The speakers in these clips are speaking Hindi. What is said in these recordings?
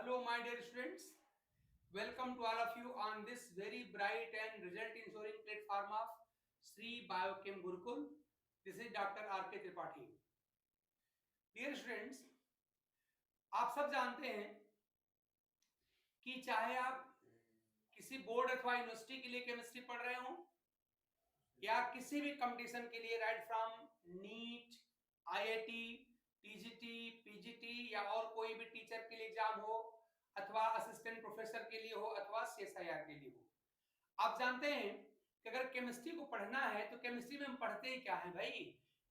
Hello, my dear students. Welcome to all of you on this very bright and result ensuring platform of Sri Biochem Gurukul. This is Dr. R.K. Tripathi. Dear students, आप सब जानते हैं कि चाहे आप किसी बोर्ड अथवा यूनिवर्सिटी के लिए केमिस्ट्री पढ़ रहे हो या किसी भी कंपटीशन के लिए, right from NEET, IIT, TGT, PGT या और कोई भी टीचर के लिए एग्जाम हो अथवा असिस्टेंट प्रोफेसर के लिए हो अथवा सीएसआईआर के लिए हो, आप जानते हैं कि अगर केमिस्ट्री को पढ़ना है तो केमिस्ट्री में हम पढ़ते ही क्या है भाई?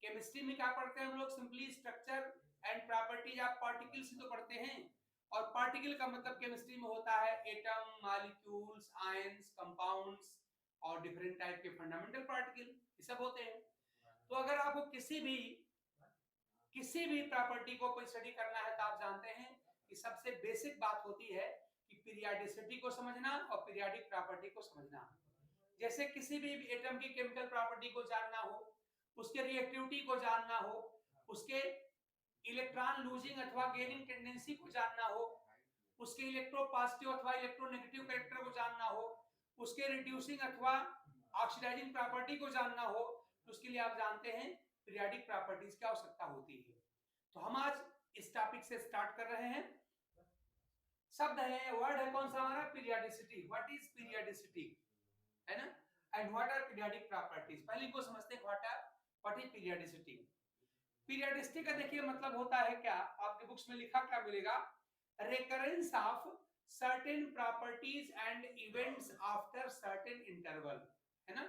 केमिस्ट्री में क्या पढ़ते हैं हम लोग? Simply structure and properties of particles ही तो पढ़ते हैं। और पार्टिकल का मतलब केमिस्ट्री में होता है एटम, मॉलिक्यूल्स, आयंस, कंपाउंड्स और डिफरेंट टाइप के फंडामेंटल पार्टिकल, ये सब होते हैं। तो अगर आपको किसी भी प्रॉपर्टी को कोई स्टडी करना है तो आप जानते हैं कि सबसे बेसिक बात होती है कि पीरियडिसिटी को समझना और पीरियोडिक प्रॉपर्टी को समझना। जैसे किसी भी एटम की केमिकल प्रॉपर्टी को जानना हो, उसके रिएक्टिविटी को जानना हो, उसके इलेक्ट्रॉन लूजिंग अथवा गेनिंग टेंडेंसी को जानना हो, उसके इलेक्ट्रोपॉजिटिव अथवा इलेक्ट्रोनेगेटिव कैरेक्टर को जानना हो, उसके रिड्यूसिंग अथवा ऑक्सीडाइजिंग प्रॉपर्टी को जानना हो, तो उसके लिए आप जानते हैं पीरियोडिक प्रॉपर्टीज की आवश्यकता होती है। तो हम आज इस टॉपिक से स्टार्ट कर रहे हैं। शब्द है, वर्ड है कौन सा हमारा? पीरियोडिसिटी। व्हाट इज पीरियोडिसिटी, है ना? And what are periodic properties. पहले को समझते हैं व्हाट इज पीरियोडिसिटी। पीरियोडिसिटी का देखिए मतलब होता है क्या, आपके बुक्स में लिखा क्या मिलेगा? Recurrence of certain properties and events after certain interval, है ना?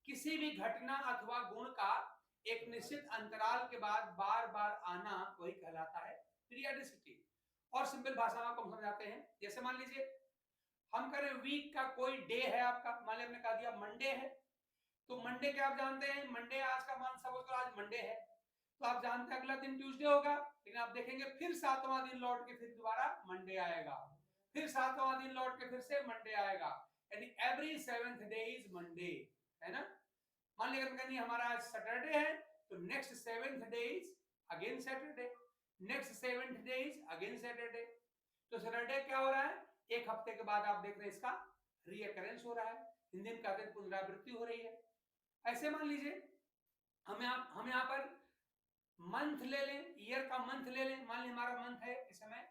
किसी भी घटना अथवा गुण का एक निश्चित अंतराल के बाद बार बार आना, वही कहलाता है पीरियोडिसिटी। और सिंपल भाषा में आपको समझाते हैं। जैसे मान लीजिए हम करें वीक का कोई डे है आपका, मान लिया हमने कहा दिया मंडे है, तो मंडे के आप जानते हैं मंडे आज का मान सपोज करो आज मंडे है, तो आप जानते हैं अगला दिन ट्यूसडे होगा, लेकिन आप देखेंगे फिर 7वां दिन लौट के फिर दोबारा मंडे आएगा, फिर 7वां दिन लौट के फिर से मंडे आएगा, यानी every 7th day is Monday, है ना? मान लीजिए कहीं हमारा आज सैटरडे है तो next 7th day is again Saturday, next 7th day is again Saturday. तो सैटरडे क्या हो रहा है? एक हफ्ते के बाद आप देख रहे हैं इसका रीअकरेंस हो रहा है, हिंदी में कहते हैं पुनरावृत्ति हो रही है। ऐसे मान लीजिए हम यहाँ पर मंथ ले लें, ईयर का मंथ ले लें। मान लीजिए हमारा मंथ है इस समय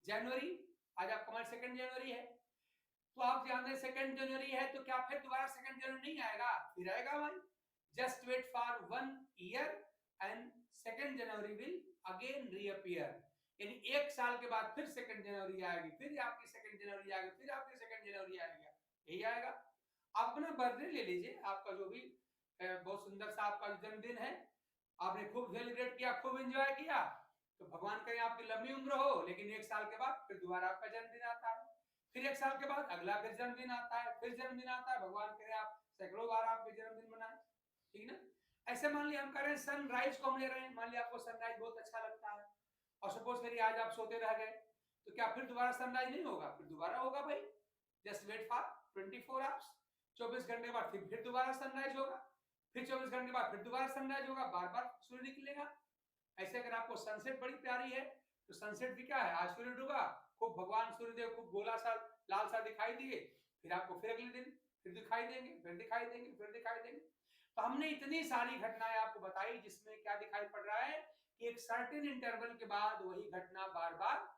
जनवरी, आज आपका हमारा 2 जनवरी है, तो आप जानते हैं 2 जनवरी है तो क्या फिर दोबारा 2 जनवरी नहीं आएगा? फिर आएगा भाई। Just wait for 1 year and 2 January will again reappear, यानी 1 साल के बाद फिर 2 जनवरी आएगी, फिर आपकी 2 जनवरी आएगी, फिर आपकी 2 जनवरी आएगा, यही आएगा। आप अपना बर्थडे ले लीजिए, आपका जो भी बहुत सुंदर सा आपका जन्मदिन है, आपने खूब सेलिब्रेट किया, खूब एंजॉय किया, तो भगवान करे आपकी लंबी उम्र हो, लेकिन 1 साल के बाद फिर दोबारा आपका जन्मदिन आता है, फिर 1 साल के बाद अगला फिर जन्मदिन आता है, फिर जन्मदिन आता है, भगवान करे आप सैकड़ों बार आपके जन्मदिन मनाएं, ठीक ना? ऐसे मान लिया हम कह रहे हैं सनराइज को हम ले रहे हैं, मान लिया आपको सनराइज बहुत अच्छा लगता है और सपोज करिए आज आप सोते रह गए, तो क्या फिर दोबारा सनराइज नहीं होगा? फिर दोबारा होगा भाई। जस्ट वेट फॉर 24 आवर्स, 24 घंटे के बाद फिर दोबारा सनराइज होगा, फिर 24 घंटे के बाद फिर दोबारा सनराइज होगा, बार बार सूर्य निकलेगा। ऐसे अगर आपको सनसेट बड़ी प्यारी है तो सनसेट भी क्या है, आज सूर्य डूबा, खूब भगवान सूर्यदेव खूब गोला सा लाल सा दिखाई दिए, फिर आपको फिर अगले दिन फिर दिखाई देंगे, फिर दिखाई देंगे, फिर दिखाई देंगे। तो हमने इतनी सारी घटनाएं आपको बताई जिसमें क्या दिखाई पड़ रहा है कि एक सर्टेन इंटरवल के बाद वही घटना बार बार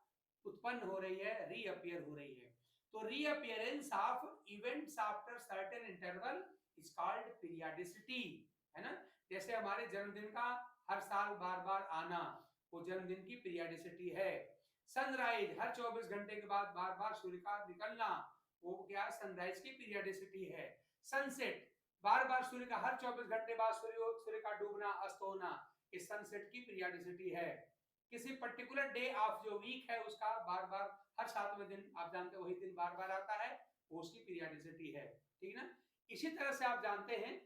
उत्पन्न हो रही है, रीअपीयर हो रही है। तो reappearance of events after certain interval is called periodicity, है ना? जैसे हमारे जन्मदिन का हर साल बार बार आना, वो जन्मदिन की पीरियोडिसिटी है। सनराइज हर 24 घंटे के बाद बार बार सूर्य का निकलना, वो क्या सनराइज की पीरियोडिसिटी है। सनसेट बार बार सूर्य का हर 24 घंटे बाद सूर्य का डूबना, अस्त होना, इस सनसेट की पीरियोडिसिटी है। किसी पर्टिकुलर डे ऑफ जो वीक है उसका बार बार हर 7वें दिन, आप जानते हैं वही दिन बार बार आता है, वो उसकी पीरियोडिसिटी है, ठीक ना? इसी तरह से आप जानते हैं,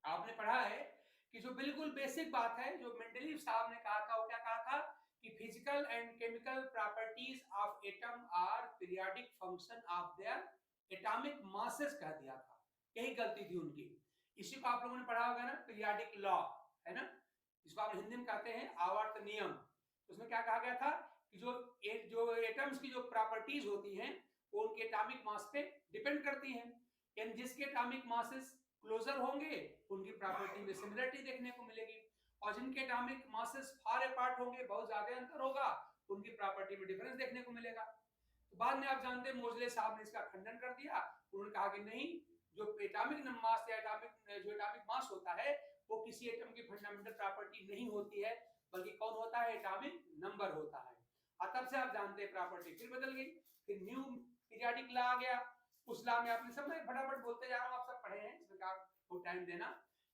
आपने पढ़ा है कि जो बिल्कुल बेसिक बात है जो मेंडलीव साहब ने कहा था, वो क्या कहा था कि physical and chemical properties of atom are periodic function of their atomic masses कह दिया था। यही गलती थी उनकी। इसी को आप लोगों ने पढ़ा होगा ना, पीरियोडिक लॉ, है ना? इसको आप हिंदी में कहते हैं आवर्त नियम। उसमें क्या कहा गया था कि जो एटम्स की जो प्रॉपर्टीज होती हैं वो उनके एटॉमिक मास पे डिपेंड करती हैं। यानी जिसके एटॉमिक मासेस क्लोजर होंगे उनकी प्रॉपर्टी में सिमिलरिटी देखने को मिलेगी, और जिनके एटॉमिक मासेस फार अपार्ट होंगे, बहुत ज्यादा अंतर होगा, उनकी प्रॉपर्टी में डिफरेंस देखने को मिलेगा। तो बाद में आप जानते हैं मोजले साहब ने इसका खंडन कर दिया। उन्होंने कहा कि नहीं, जो एटॉमिक मास या एटॉमिक मास होता है वो किसी एटम की फंडामेंटल प्रॉपर्टी नहीं होती है, बल्कि कौन होता है, एटॉमिक नंबर होता है। और तब से आप जानते हैं प्रॉपर्टी फिर बदल गई, फिर न्यू पीरियोडिक लॉ आ गया। उस लॉ में आपने सब, मैं फटाफट बोलते जा रहा हूं, आप सब पढ़े हैं, इसमें क्या वो टाइम देना।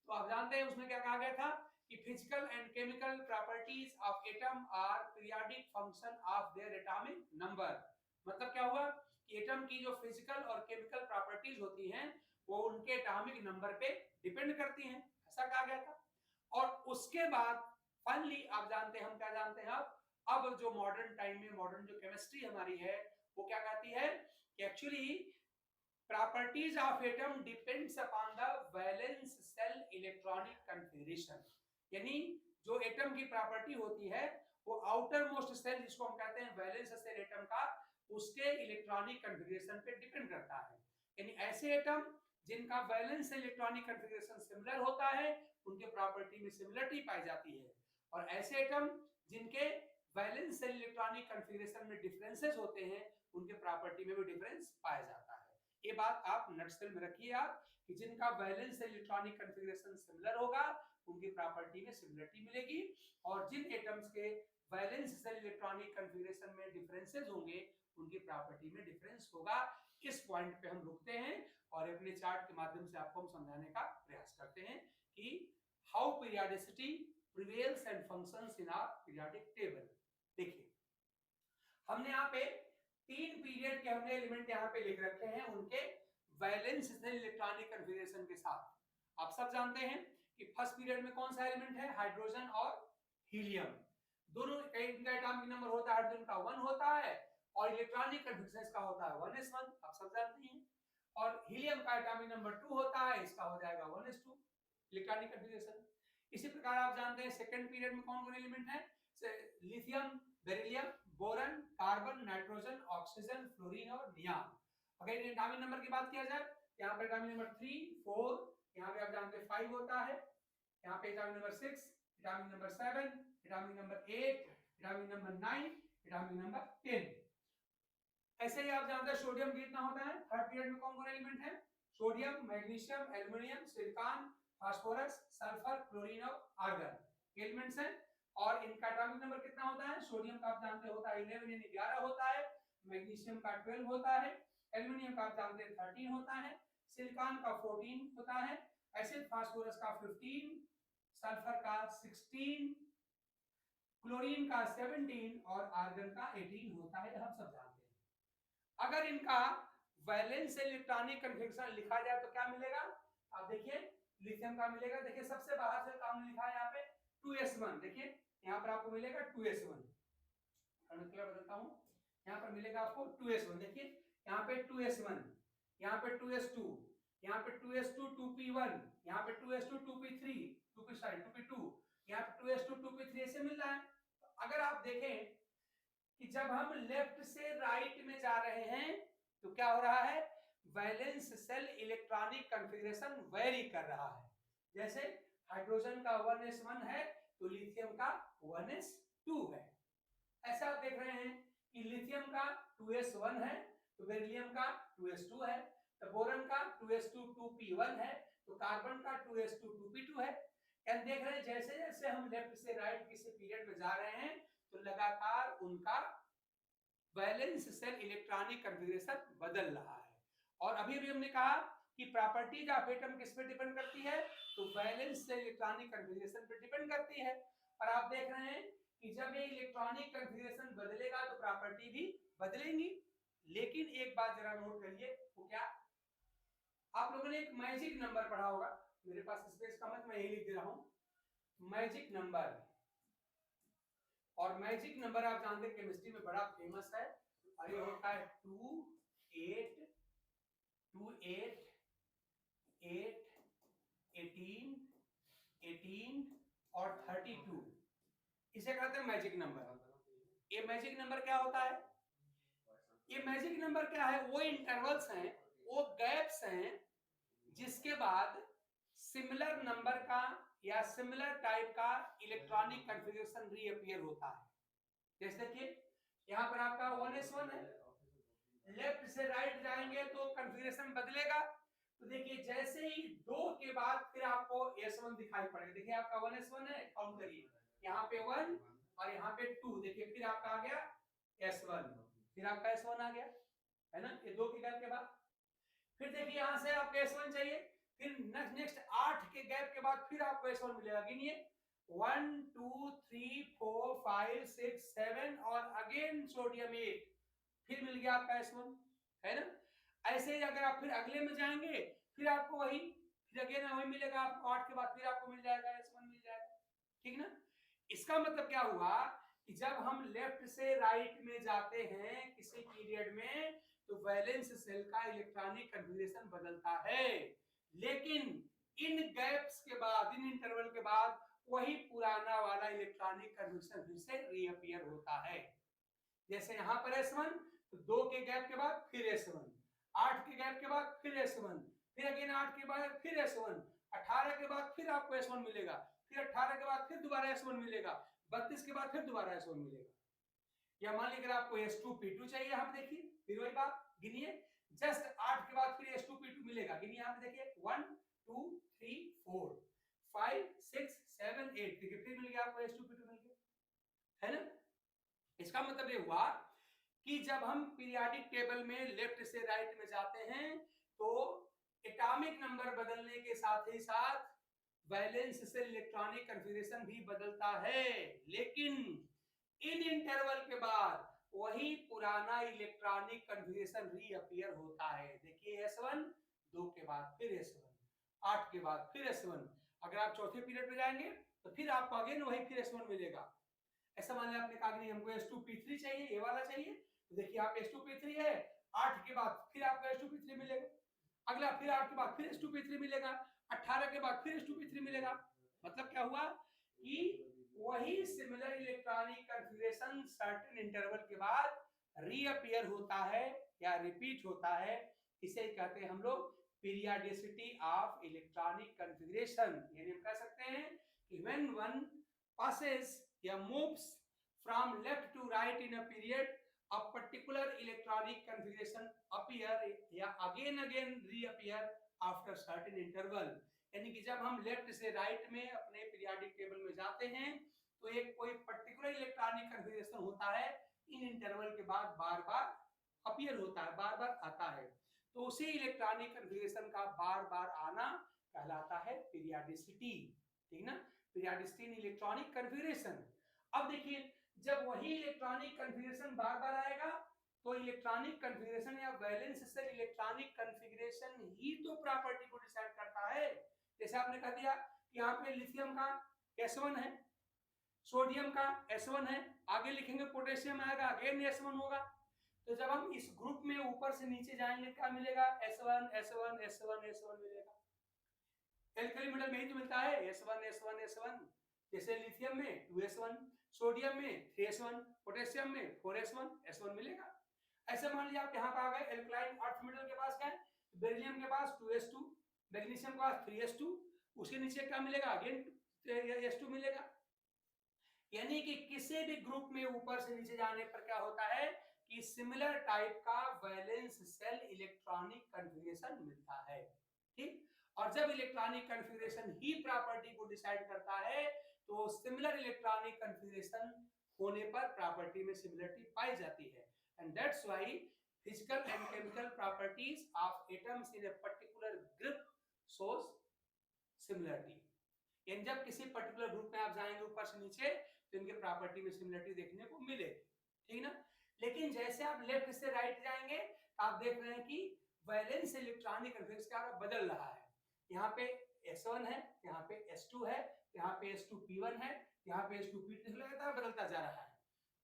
तो आप जानते हैं उसमें क्या कहा गया था कि physical and chemical properties of atom are periodic function of their atomic number. मतलब क्या हुआ कि एटम की जो फिजिकल और केमिकल प्रॉपर्टीज होती हैं वो उनके एटॉमिक नंबर पे डिपेंड करती हैं, ऐसा कहा गया था। और उसके बाद फाइनली आप जानते हैं, हम क्या जानते हैं अब जो मॉडर्न टाइम में मॉडर्न जो केमिस्ट्री हमारी है वो क्या कहती है कि actually properties of atom depends upon the valence cell electronic configuration। यानी जो एटम की प्रॉपर्टी होती है वो आउटर मोस्ट सेल, जिसको हम कहते हैं वैलेंस सेल एटम का, उसके इलेक्ट्रॉनिक कॉन्फ़िगरेशन पे डिपेंड करता है। यानी ऐसे एटम जिनका वैलेंस इलेक्ट्रॉनिक कॉन्फ़िगरेशन सिमिलर होता है उनके प्रॉपर्टी में सिमिलरिटी पाई जाती है, और ऐसे एटम जिनके वैलेंस इलेक्ट्रॉनिक कॉन्फ़िगरेशन में डिफरेंसेस होते हैं उनके प्रॉपर्टी में भी डिफरेंस पाया जाता है। ये बात आप नटसेल में रखिए आप, कि जिनका वैलेंस इलेक्ट्रॉनिक कॉन्फ़िगरेशन सिमिलर होगा उनकी प्रॉपर्टी में सिमिलरिटी मिलेगी, और जिन एटम्स के वैलेंस सेल इलेक्ट्रॉनिक कॉन्फ़िगरेशन में डिफरेंसेस होंगे उनकी प्रॉपर्टी में डिफरेंस होगा। इस पॉइंट पे हम रुकते हैं और अपने चार्ट के माध्यम से आपको हम समझाने का प्रयास करते हैं कि how periodicity prevails and functions in our periodic table. देखिए हमने यहाँ पे 3 पीरियड के हमने एलिमेंट यहाँ पे लिख रखे हैं उनके वैलेंस सेल इलेक्ट्रॉनिक कॉन्फ़िगरेशन के साथ। आप सब जानते हैं कि फर्स्ट पीरियड में कौन सा एलिमेंट है, हाइड्रोजन और हीलियम। दोनों का एटॉमिक नंबर होता है, हाइड्रोजन का 1 होता है और इलेक्ट्रॉनिक कॉन्फ़िगरेशन का होता है 1s1, आप सब जानते हैं। और हीलियम का एटॉमिक नंबर 2 होता है, इसका हो जाएगा 1s2 इलेक्ट्रॉनिक कॉन्फ़िगरेशन। इसी प्रकार आप जानते हैं सेकंड पीरियड में कौन कौन एलिमेंट है, lithium, beryllium, boron, carbon, nitrogen, oxygen, fluorine और नियान। अगर एटॉमिक नंबर की बात किया जाए, यहाँ पे एटॉमिक नंबर 3, 4, यहाँ पे आप जानते हैं 5 होता है, यहाँ पे atomic number 6, atomic number 7, atomic number 8, atomic number 9, atomic number 10। ऐसे ही आप जानते हैं सोडियम कितना होता है, थर्ड पीरियड में कौन कौन एलिमेंट है, sodium, magnesium, aluminium, silicon, phosphorus, sulphur, chlorine और आर्गन एलिमेंट्स हैं। और इनका एटॉमिक नंबर कितना होता है, सोडियम का आप जानते होता है 11 यानी 11 होता है, मैग्नीशियम का 12 होता है, एल्युमिनियम का आप जानते हैं 13 होता है, सिलिकॉन का 14 होता है, ऐसे फास्फोरस का 15, सल्फर का 16, क्लोरीन का 17 और आर्गन का 18 होता है, हम सब जानते हैं। अगर इनका वैलेंस इलेक्ट्रॉनिक कॉन्फ़िगरेशन लिखा जाए तो क्या मिलेगा, आप देखिए लिथियम का मिलेगा, देखिए सबसे बाहर से काम लिखा है यहाँ पे 2s1, देखिए यहाँ पर आपको मिलेगा 2s1, बदलता हूँ, यहाँ पर मिलेगा आपको 2s1, देखिए यहाँ पे 2s1, यहाँ पे 2s2, यहाँ पे 2s2 2p1, यहाँ पे 2s2 2p3, 2p2, यहाँ पे 2s2 2p3 ऐसे मिल रहा है। तो अगर आप देखें कि जब हम लेफ्ट से राइट में जा रहे हैं तो क्या हो रहा है, valence shell electronic configuration very कर रहा है। जैसे हाइड्रोजन का 1s1 है तो लिथियम का 1s2 है। ऐसा आप देख रहे हैं कि लिथियम का 2s1 है तो बेरिलियम का 2s2 है, तो बोरन का 2s2 2p1 है, तो कार्बन का 2s2 2p2 है। क्या देख रहे हैं, जैसे जैसे हम लेफ्ट से राइट किसी पीरियड में जा रहे हैं तो लगातार उनका वैलेंस सेल इलेक्ट्रॉनिक कॉन्फ़िगरेशन बदल रहा है। और अभी भी हमने कहा कि प्रॉपर्टीज ऑफ एटम किस पे डिपेंड करती है, तो वैलेंस सेल इलेक्ट्रॉनिक कॉन्फ़िगरेशन पे डिपेंड करती है। और आप देख रहे हैं कि जब ये इलेक्ट्रॉनिक कॉन्फ़िगरेशन बदलेगा तो प्रॉपर्टी भी बदलेंगी। लेकिन एक बात जरा नोट करिए, वो क्या, आप लोगों ने एक मैजिक नंबर पढ़ा होगा, मेरे पास स्पेस कम है तो मैं यही लिख दे रहा हूं, मैजिक नंबर। और मैजिक नंबर आप जानते हैं केमिस्ट्री में बड़ा फेमस है, और ये होता है 2 8 2 8 8 18 18 और 32, इसे कहते हैं मैजिक नंबर। ये मैजिक नंबर क्या होता है? ये मैजिक नंबर क्या है? वो इंटरवल्स हैं, वो गैप्स हैं जिसके बाद सिमिलर नंबर का या सिमिलर टाइप का इलेक्ट्रॉनिक कॉन्फ़िगरेशन रीअपीयर होता है। जैसे देखिए यहाँ पर आपका 1s1 है, लेफ्ट से राइट जाएंगे तो कॉन्फ़िगरेशन बदलेगा। तो देखिए जैसे ही 2 के बाद फिर आपको s1 दिखाई पड़ेगा। देखिए आपका 1s1 है, काउंट करिए, यहाँ पे 1 और यहाँ पे 2, देखिए फिर आपका आ गया s1, फिर आपका s1 आ गया, है ना, ये 2 के गैप के बाद। फिर देखिए यहाँ से आपको s1 चाहिए, फिर नेक्स्ट 8 के गैप के बाद फिर आपको s1 मिलेगा। गिनिए 1 2 3 4 5 6 7 और अगेन सोडियम 8, फिर मिल गया आपका S1, है ना। ऐसे ही अगर आप फिर अगले में जाएंगे फिर आपको वही, फिर अगेन वही मिलेगा आपको, 8 के बाद फिर आपको मिल जाएगा S1 मिल जाएगा, ठीक ना। इसका मतलब क्या हुआ कि जब हम लेफ्ट से राइट में जाते हैं किसी पीरियड में तो वैलेंस सेल का इलेक्ट्रॉनिक कॉन्फ़िगरेशन बदलता है, लेकिन इन गैप्स के बाद, इन इंटरवल के बाद वही पुराना वाला इलेक्ट्रॉनिक कॉन्फ़िगरेशन फिर से रीअपीयर होता है। जैसे यहाँ पर S1 तो 2 के गैप के बाद फिर S1, 8 के गैप के बाद फिर S1, फिर अगेन 8 के बाद फिर S1, 18 के बाद फिर आपको S1 मिलेगा, फिर 18 के बाद फिर दोबारा S1 मिलेगा, 32 के बाद फिर दोबारा S1 मिलेगा। या मान लीजिए आपको S2P2 चाहिए, यहाँ पे देखिए फिर वही बात, गिनिए जस्ट 8 के बाद फिर S2P2 मिलेगा। गिनिए यहाँ पे देखिए 1 2 3 4 5 6 7 8, देखिए फिर मिल गया आपको S2P2 मिल गया, है ना। इसका मतलब ये हुआ कि जब हम पीरियोडिक टेबल में लेफ्ट से राइट में जाते हैं तो एटॉमिक नंबर बदलने के साथ ही साथ वैलेंस से इलेक्ट्रॉनिक कॉन्फ़िगरेशन भी बदलता है, लेकिन इन इंटरवल के बाद वही पुराना इलेक्ट्रॉनिक कॉन्फ़िगरेशन रीअपीयर होता है। देखिए S1, 2 के बाद फिर S1, 8 के बाद फिर S1, अगर आप चौथे पीरियड में जाएंगे तो फिर आपको अगेन वही फिर S1 मिलेगा। ऐसा मान लिया आपने कहा कि नहीं हमको S2P3 चाहिए, ये वाला चाहिए, तो देखिए आप S2P3 है, 8 के बाद फिर आपको S2P3 मिलेगा, अगला फिर 8 के बाद फिर S2P3 मिलेगा, 18 के बाद फिर S2P3 मिलेगा। मतलब क्या हुआ कि वही similar electronic configuration certain interval के बाद रीअपीयर होता है या रिपीट होता है। इसे कहते हैं हम लोग पीरियोडिसिटी ऑफ इलेक्ट्रॉनिक कॉन्फ़िगरेशन। यानी हम कह सकते हैं कि व्हेन वन passes या moves from left to right in a period, a particular electronic configuration appear या again reappear after certain interval। यानी कि जब हम लेफ्ट से राइट में अपने पीरियोडिक टेबल में जाते हैं तो एक कोई पर्टिकुलर इलेक्ट्रॉनिक कॉन्फ़िगरेशन होता है, इन इंटरवल के बाद बार बार अपीयर होता है, बार बार आता है, तो उसी इलेक्ट्रॉनिक कॉन्फ़िगरेशन का बार बार आना कहलाता है पीरियोडिसिटी, ठीक ना, पीरियोडिसिटी इन इलेक्ट्रॉनिक कॉन्फ़िगरेशन। अब देखिए जब वही इलेक्ट्रॉनिक कॉन्फ़िगरेशन बार बार आएगा तो इलेक्ट्रॉनिक कॉन्फ़िगरेशन या वैलेंस सेल इलेक्ट्रॉनिक कॉन्फ़िगरेशन ही तो प्रॉपर्टी को डिसाइड करता है। जैसे आपने कह दिया कि यहाँ पे लिथियम का S1 है, सोडियम का S1 है, आगे लिखेंगे पोटेशियम आएगा अगेन S1 होगा। तो जब हम इस ग्रुप में ऊपर से नीचे जाएंगे क्या मिलेगा? S1 S1 S1 S1 मिलेगा। एल्कली मेटल में ही तो मिलता है S1 S1 S1। जैसे लिथियम में 2s1, सोडियम में 3s1, पोटेशियम में 4s1 S1 मिलेगा। ऐसे मान लीजिए आप यहाँ पे आ गए एल्कलाइन अर्थ मेटल के पास गए, बेरिलियम के पास 2s2, मैग्नीशियम के पास 3s2, उसके नीचे क्या मिलेगा? अगेन s2 मिलेगा। यानी कि किसी भी ग्रुप में ऊपर से नीचे जाने पर क्या होता है कि सिमिलर टाइप का वैलेंस सेल इलेक्ट्रॉनिक कॉन्फ़िगरेशन मिलता है, ठीक। और जब इलेक्ट्रॉनिक कॉन्फ़िगरेशन ही प्रॉपर्टी को डिसाइड करता है तो सिमिलर इलेक्ट्रॉनिक कॉन्फ़िगरेशन होने पर प्रॉपर्टी में सिमिलरिटी पाई जाती है। And that's why physical and chemical properties of atoms in a particular group shows similarity. यानी जब किसी पर्टिकुलर ग्रुप में आप जाएंगे ऊपर से नीचे तो इनके प्रॉपर्टी में सिमिलरिटी देखने को मिलेगी, ठीक ना। लेकिन जैसे आप लेफ्ट से राइट जाएंगे तो आप देख रहे हैं कि वैलेंस इलेक्ट्रॉनिक कॉन्फ़िगरेशन बदल रहा है। यहाँ पे S1 है, यहाँ पे S2 है, यहाँ पे S2P1 है, यहाँ पे S2P2 लगातार बदलता जा रहा है।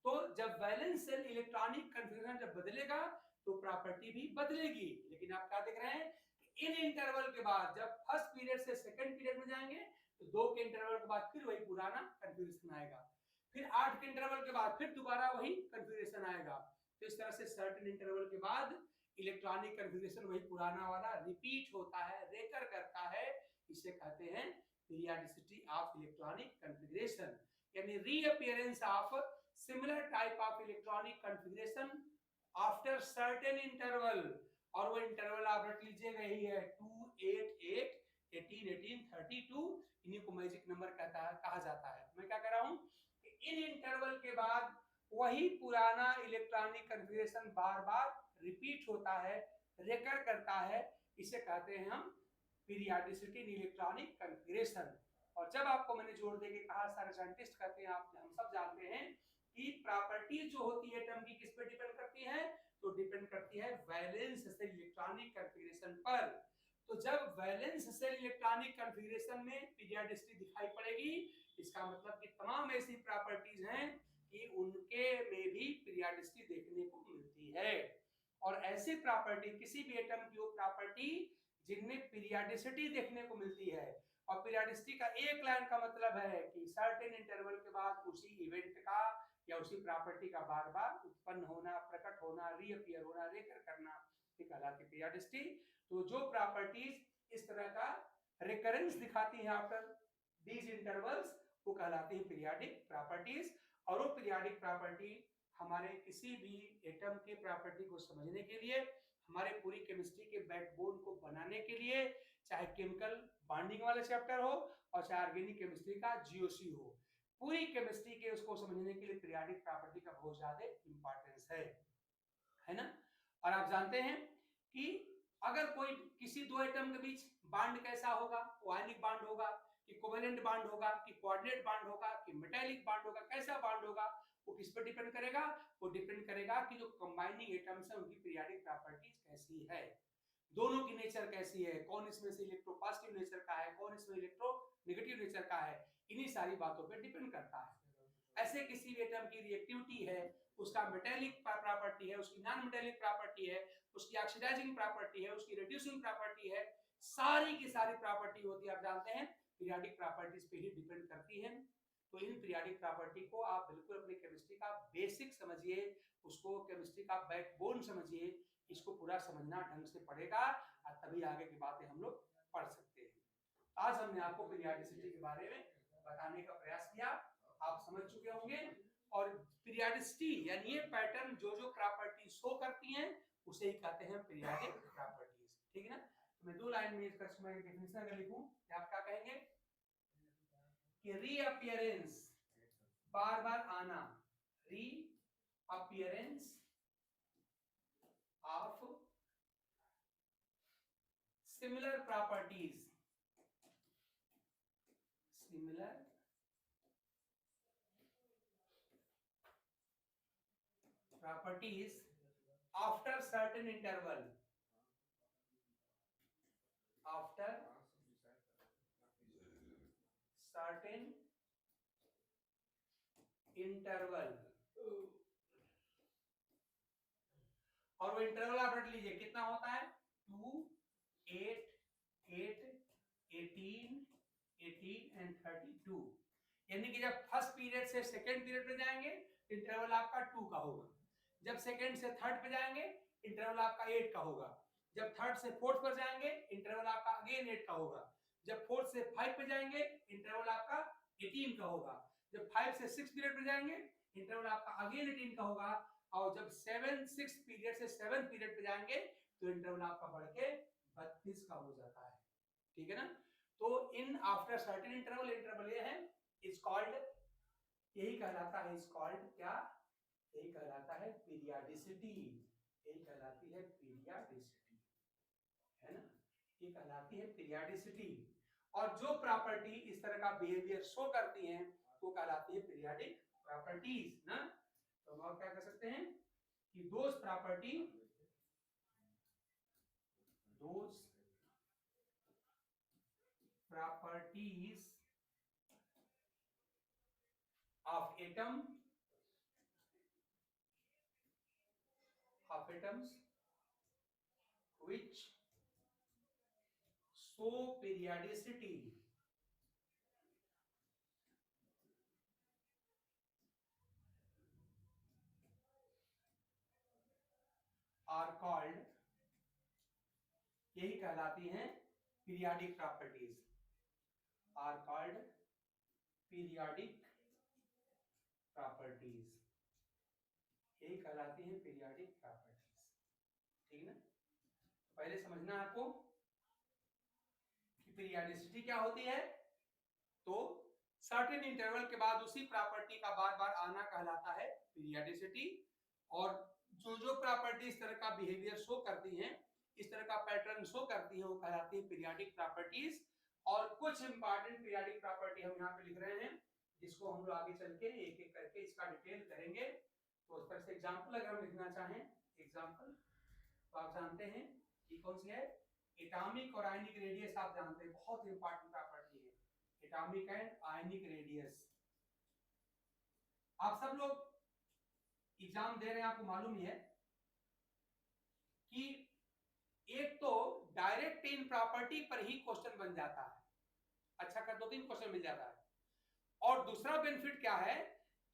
तो जब वैलेंस सेल इलेक्ट्रॉनिक कॉन्फ़िगरेशन जब बदलेगा तो प्रॉपर्टी भी बदलेगी। लेकिन आप क्या देख रहे हैं कि इन इंटरवल के बाद जब फर्स्ट पीरियड से सेकंड पीरियड में जाएंगे तो 2 के इंटरवल के बाद फिर वही पुराना कॉन्फ़िगरेशन आएगा। फिर 8 के इंटरवल के बाद फिर दोबारा वही कन्फिगरेशन आएगा। तो इस तरह से सर्टेन इंटरवल के बाद इलेक्ट्रॉनिक कन्फिगरेशन वही पुराना वाला रिपीट होता है, रेकर करता है। इसे कहते हैं पीरियडिसिटी ऑफ इलेक्ट्रॉनिक कन्फिगरेशन, यानी reappearance of similar type of electronic configuration after certain interval. और वो इंटरवल आप रख लीजिएगा, यही है 2, 8, 8, 18, 18, 32। इन्हीं को मैजिक नंबर कहा जाता है। मैं क्या कर रहा हूँ कि इन इंटरवल के बाद वही पुराना इलेक्ट्रॉनिक कन्फिगरेशन बार बार रिपीट होता है, रेकर करता है। इसे कहते हैं हम पीरियडिसिटी इन इलेक्ट्रॉनिक कन्फिगरेशन। और जब आपको मैंने जोड़ देके कहा, सारे साइंटिस्ट कहते हैं, आप हम सब जानते हैं कि प्रॉपर्टीज जो होती है एटम की किस पे डिपेंड करती है, तो डिपेंड करती है वैलेंस सेल इलेक्ट्रॉनिक कन्फिगरेशन पर। तो जब वैलेंस सेल इलेक्ट्रॉनिक कन्फिगरेशन में पीरियडिसिटी दिखाई पड़ेगी, इसका मतलब कि तमाम ऐसी प्रॉपर्टीज हैं कि उनके में भी पीरियडिसिटी देखने को मिलती है। और ऐसी प्रॉपर्टी, किसी भी एटम की वो प्रॉपर्टी जिनमें पीरियडिसिटी देखने को मिलती है, और पीरियडिसिटी का एक लाइन का मतलब है कि सर्टेन इंटरवल के बाद उसी इवेंट का या उसी प्रॉपर्टी का बार बार उत्पन्न होना, प्रकट होना, रीअपीयर होना, रेकर करना, ये कहलाती है पीरियडिसिटी। तो जो प्रॉपर्टीज इस तरह का रिकरेंस दिखाती हैं आफ्टर दीज इंटरवल्स, वो कहलाती है पीरियडिक प्रॉपर्टीज। और वो पीरियडिक प्रॉपर्टी हमारे किसी भी एटम के प्रॉपर्टी को समझने के लिए, हमारे पूरी केमिस्ट्री के बैकबोन को बनाने के लिए, चाहे केमिकल बॉन्डिंग वाला चैप्टर हो और चाहे ऑर्गेनिक केमिस्ट्री का जीओसी हो, पूरी केमिस्ट्री के उसको समझने के लिए पीरियडिक प्रॉपर्टी का बहुत ज्यादा इंपॉर्टेंस है ना। और आप जानते हैं कि अगर कोई किसी दो एटम के बीच बॉन्ड कैसा होगा, आयनिक बॉन्ड होगा कि कोवेलेंट बॉन्ड होगा कि कोऑर्डिनेट बॉन्ड होगा कि मेटालिक बॉन्ड होगा, कैसा बॉन्ड होगा, वो किस पर डिपेंड करेगा, वो डिपेंड करेगा कि जो कंबाइनिंग एटम्स है उनकी पीरियडिक प्रॉपर्टीज कैसी है, दोनों की नेचर कैसी है, कौन इसमें से इलेक्ट्रो पॉजिटिव नेचर का है, कौन इसमें इलेक्ट्रो नेगेटिव नेचर का है, इन्हीं सारी बातों पे डिपेंड करता है। ऐसे किसी भी एटम की रिएक्टिविटी है, उसका मेटालिक प्रॉपर्टी है, उसकी नॉन मेटालिक प्रॉपर्टी है, उसकी ऑक्सीडाइजिंग प्रॉपर्टी है, उसकी रिड्यूसिंग प्रॉपर्टी है, सारी की सारी प्रॉपर्टी होती है, आप जानते हैं पीरियडिक प्रॉपर्टीज पे ही डिपेंड करती है। तो इन पीरियडिक प्रॉपर्टी को आप बिल्कुल अपनी केमिस्ट्री का बेसिक समझिए, उसको केमिस्ट्री का बैकबोन समझिए, इसको पूरा समझना ढंग से पड़ेगा, और तभी आगे की बातें हम लोग पढ़ सकते हैं। आज हमने आपको पीरियडिसिटी के बारे में बताने का प्रयास किया, आप समझ चुके होंगे। और पीरियडिसिटी यानी ये पैटर्न जो जो प्रॉपर्टी शो करती हैं उसे ही कहते हैं पीरियडिक प्रॉपर्टीज, ठीक है ना। तो मैं दो लाइन में इसका डेफिनेशन अगर लिखूं, आप क्या कहेंगे कि रीअपीयरेंस, बार बार आना, reappearance of similar properties, similar properties after certain interval, after certain interval। और वो इंटरवल आप रख लीजिए कितना होता है, 2, 8, 8, 18, 18 एंड 32। यानी कि जब फर्स्ट पीरियड से सेकंड पीरियड पे जाएंगे इंटरवल आपका 2 का होगा, जब सेकंड से थर्ड पे जाएंगे इंटरवल आपका 8 का होगा, जब थर्ड से फोर्थ पर जाएंगे इंटरवल आपका अगेन 8 का होगा, जब फोर्थ से 5 पे जाएंगे इंटरवल आपका 18 का होगा, जब 5 से 6 पीरियड पे जाएंगे इंटरवल आपका अगेन 18 का होगा, और जब 6 पीरियड से 7 पीरियड पे जाएंगे तो इंटरवल आपका बढ़ के 32 का हो जाता है, ठीक है ना। तो in after certain interval, interval ये है इज कॉल्ड, यही कहलाता है, इज कॉल्ड क्या, यही कहलाता है पीरियडिसिटी, यही कहलाती है पीरियडिसिटी, है ना, ये कहलाती है पीरियडिसिटी। और जो प्रॉपर्टी इस तरह का बिहेवियर शो करती हैं वो कहलाती है पीरियडिक प्रॉपर्टीज ना। तो हम और क्या कर सकते हैं कि those property, those properties of atoms which show periodicity are called, यही कहलाती हैं periodic properties, are called periodic properties, यही कहलाती हैं पीरियाडिक प्रॉपर्टीज। ठीक है ना? पहले समझना आपको कि पीरियाडिसिटी क्या होती है। तो सर्टेन इंटरवल के बाद उसी प्रॉपर्टी का बार बार आना कहलाता है पीरियाडिसिटी। और जो जो प्रॉपर्टी इस तरह का बिहेवियर शो करती हैं, इस तरह का पैटर्न शो करती है, वो कहलाती है पीरियाडिक प्रॉपर्टीज। और कुछ इंपॉर्टेंट पीरियाडिक प्रॉपर्टी हम यहाँ पे लिख रहे हैं, जिसको हम लोग आगे चल के एक एक करके इसका डिटेल करेंगे। तो उस पर से एग्जाम्पल अगर हम लिखना चाहें, एग्जाम्पल तो आप जानते हैं कि कौन सी है, एटॉमिक और आयनिक रेडियस। आप जानते हैं बहुत इंपॉर्टेंट प्रॉपर्टी है एटॉमिक एंड आयनिक रेडियस। आप सब लोग एग्जाम दे रहे हैं, आपको मालूम ही है कि एक तो डायरेक्ट इन प्रॉपर्टी पर ही क्वेश्चन बन जाता है, अच्छा कर 2-3 क्वेश्चन मिल जाता है। और दूसरा बेनिफिट क्या है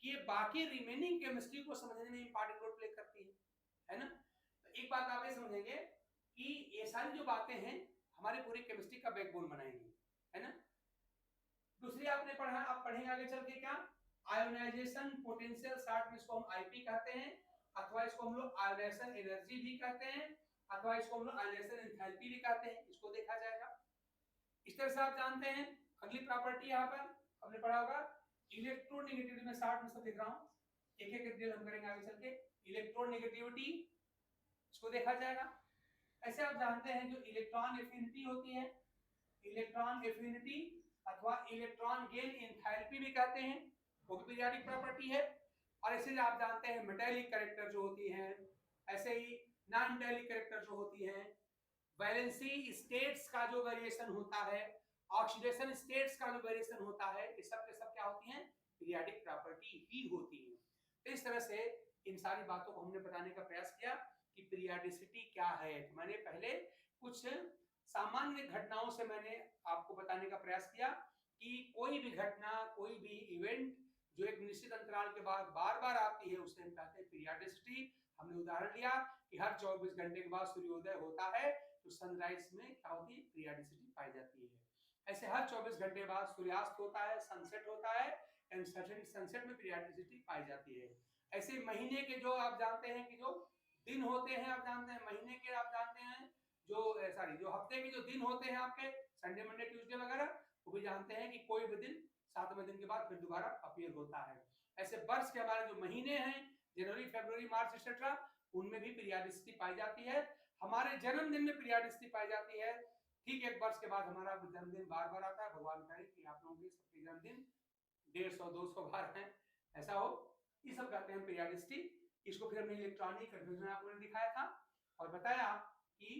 कि ये बाकी रिमेनिंग केमिस्ट्री को समझने में इंपॉर्टेंट रोल प्ले करती है ना। तो एक बात आप ये समझेंगे कि ये सारी जो बातें हैं हमारी पूरी केमिस्ट्री का बैकबोन बनाएंगी, है ना। दूसरी आपने पढ़ा, आप पढ़ेंगे आगे चल के क्या, आयोनाइजेशन पोटेंशियल, शॉर्ट में इसको हम आईपी कहते हैं, अथवा इसको हम लोग आयोनाइजेशन एनर्जी भी कहते हैं, अथवा इसको हम लोग आयोनाइजेशन एंथैल्पी भी कहते हैं। इसको देखा जाएगा। इस तरह से आप जानते हैं अगली प्रॉपर्टी यहाँ पर हमने पढ़ा होगा इलेक्ट्रोनेगेटिविटी में, शॉर्ट में सब लिख रहा हूँ, एक एक डिटेल हम करेंगे आगे चल के। इलेक्ट्रोनेगेटिविटी, इसको देखा जाएगा। ऐसे आप जानते हैं जो इलेक्ट्रॉन एफिनिटी होती है, इलेक्ट्रॉन एफिनिटी अथवा इलेक्ट्रॉन गेन एंथैल्पी भी कहते हैं, वो भी पीरियोडिक प्रॉपर्टी है। और इसे आप जानते हैं मेटालिक कैरेक्टर जो होती हैं, ऐसे ही नॉन मेटालिक कैरेक्टर जो होती हैं, वैलेंसी स्टेट्स का जो वेरिएशन होता है, ऑक्सीडेशन स्टेट्स का जो वेरिएशन होता है, ये सब के सब क्या होती हैं, पीरियोडिक प्रॉपर्टी ही होती है। तो इस तरह से इन सारी बातों को हमने बताने का प्रयास किया कि पीरियोडिसिटी क्या है। तो मैंने पहले कुछ सामान्य घटनाओं से मैंने आपको बताने का प्रयास किया कि कोई भी घटना, कोई भी इवेंट जो एक निश्चित अंतराल के बाद बार बार आती है, उसे हम कहते हैं पीरियोडिसिटी। हमने उदाहरण लिया कि हर 24 घंटे के बाद सूर्योदय होता है, तो सनराइज में क्या होती है, पीरियोडिसिटी पाई जाती है। ऐसे हर 24 घंटे बाद सूर्यास्त होता है, सनसेट होता है, एंड सनसेट में पीरियोडिसिटी पाई जाती है। ऐसे महीने के जो आप जानते हैं कि जो दिन होते हैं, आप जानते हैं महीने के, आप जानते हैं जो सॉरी जो हफ्ते के जो दिन होते हैं आपके संडे मंडे ट्यूसडे वगैरह, वो भी जानते हैं कि कोई भी दिन 7वें दिन के बाद फिर दोबारा अपीयर होता है। ऐसे वर्ष के हमारे जो महीने हैं, जनवरी फरवरी मार्च एक्सेट्रा, उनमें भी पीरियोडिसिटी पाई जाती है। हमारे जन्मदिन में पीरियोडिसिटी पाई जाती है। ठीक एक वर्ष के बाद हमारा जन्मदिन बार बार आता है, भगवान करे कि आप लोगों के सबके जन्मदिन 150-200 बार है, ऐसा हो। ये सब कहते हैं पीरियोडिसिटी। इसको फिर हमने इलेक्ट्रॉनिक कन्फ्यूजन आपको दिखाया था और बताया कि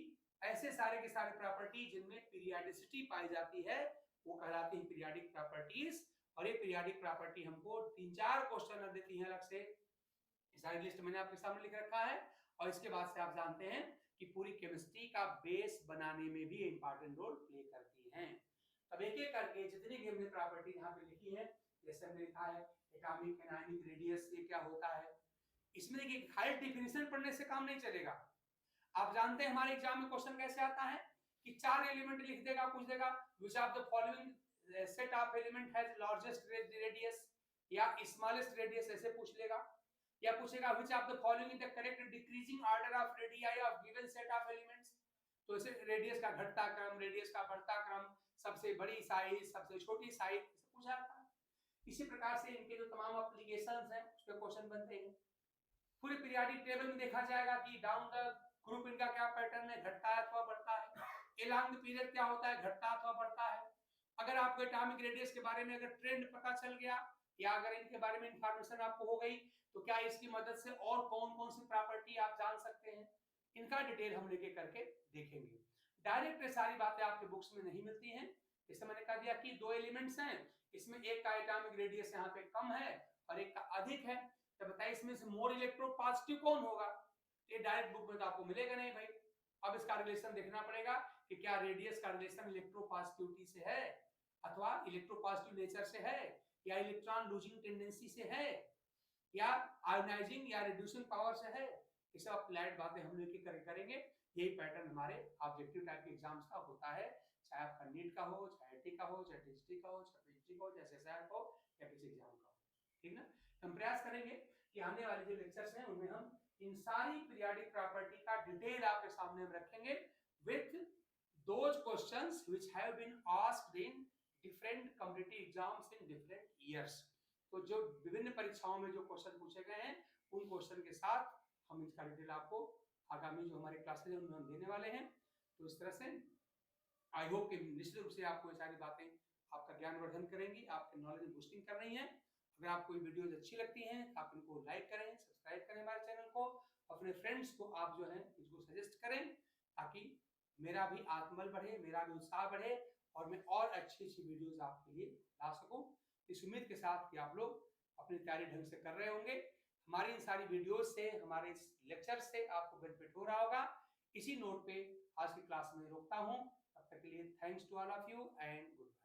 ऐसे सारे के सारे प्रॉपर्टी जिनमें पीरियोडिसिटी पाई जाती है वो कहलाती है पीरियोडिक प्रॉपर्टीज। और ये पीरियोडिक प्रॉपर्टी हमको 3-4 क्वेश्चन देती है अलग से। सारी लिस्ट मैंने आपके सामने लिख रखा है। और इसके बाद से आप जानते हैं कि पूरी केमिस्ट्री का बेस बनाने में भी इंपॉर्टेंट रोल प्ले करती हैं। अब एक एक करके जितनी भी हमने प्रॉपर्टी यहाँ पे लिखी है, जैसे हमने लिखा है एटॉमिक एंड आयनिक रेडियस, ये क्या होता है। इसमें देखिए खाली डेफिनेशन पढ़ने से काम नहीं चलेगा। आप जानते हैं हमारे एग्जाम में क्वेश्चन कैसे आता है कि 4 एलिमेंट लिख देगा, पूछ देगा which of the following set of element has largest radius या स्मॉलेस्ट रेडियस, ऐसे पूछ लेगा। या पूछेगा which of the following is the correct decreasing order of radii of given set of elements. तो इसे रेडियस का घटता क्रम, रेडियस का बढ़ता क्रम, सबसे बड़ी साइज, सबसे छोटी साइज, पूछा जाता है। इसी प्रकार से इनके जो तमाम एप्लीकेशंस हैं उस पे क्वेश्चन बनते हैं। पूरे पीरियोडिक टेबल में देखा जाएगा कि डाउन द ग्रुप इनका क्या पैटर्न है, घटता है अथवा बढ़ता है। एलॉन्ग द पीरियड क्या होता है, घटता अथवा बढ़ता है। अगर आपको एटॉमिक रेडियस के बारे में अगर ट्रेंड पता चल गया या अगर इनके बारे में इंफॉर्मेशन आपको हो गई, तो क्या इसकी मदद से और कौन कौन सी प्रॉपर्टी आप जान सकते हैं, इनका डिटेल हम लेके करके देखेंगे। डायरेक्ट सारी बातें आपके बुक्स में नहीं मिलती हैं। जैसे मैंने कह दिया कि 2 एलिमेंट्स हैं, इसमें एक का एटॉमिक रेडियस यहाँ पे कम है और एक का अधिक है, तो बताइए इसमें से मोर इलेक्ट्रोपॉजिटिव कौन होगा। ये डायरेक्ट बुक में तो आपको मिलेगा नहीं भाई। अब इसका रिलेशन देखना पड़ेगा कि क्या रेडियस का रिलेशन इलेक्ट्रोपॉजिटिविटी से है अथवा इलेक्ट्रोपॉजिटिव नेचर से है, या इलेक्ट्रॉन लूजिंग टेंडेंसी से है, या आयोनाइजिंग या रिड्यूसिंग पावर से है, ये सब अप्लाइड बातें हम लोग करेंगे। यही पैटर्न हमारे ऑब्जेक्टिव टाइप के एग्जाम्स का होता है, चाहे आपका नीट का हो, चाहे आईटी का हो, चाहे टीएसटी का हो, चाहे पीएचडी का हो, चाहे एसएसआर हो या किसी एग्जाम का हो, ठीक ना। हम प्रयास करेंगे कि आने वाले जो लेक्चर्स हैं उनमें हम इन सारी पीरियोडिक प्रॉपर्टी का डिटेल आपके सामने हम रखेंगे with those questions which have been asked in different competitive exams in different years। तो जो विभिन्न परीक्षाओं में जो क्वेश्चन पूछे गए हैं उन क्वेश्चन के साथ हम इसका डिटेल आपको आगामी जो हमारे क्लासेज हैं उनमें हम देने वाले हैं। तो इस तरह से आई होप कि निश्चित रूप से आपको ये सारी बातें आपका ज्ञानवर्धन करेंगी, आपके नॉलेज में बूस्टिंग कर रही हैं। अगर आपको ये वीडियोज अच्छी लगती हैं आप इनको लाइक करें, सब्सक्राइब करें हमारे चैनल को, अपने फ्रेंड्स को आप जो है इसको सजेस्ट करें ताकि मेरा भी आत्मबल बढ़े, मेरा भी उत्साह बढ़े और मैं और अच्छी अच्छी वीडियोस आपके लिए ला सकूं। इस उम्मीद के साथ कि आप लोग अपनी तैयारी ढंग से कर रहे होंगे। हमारी इन सारी वीडियोस से, हमारे इस लेक्चर से आपको बेनिफिट हो रहा होगा। इसी नोट पे आज की क्लास में रोकता हूं। तब तक के लिए thanks to all of you and good bye.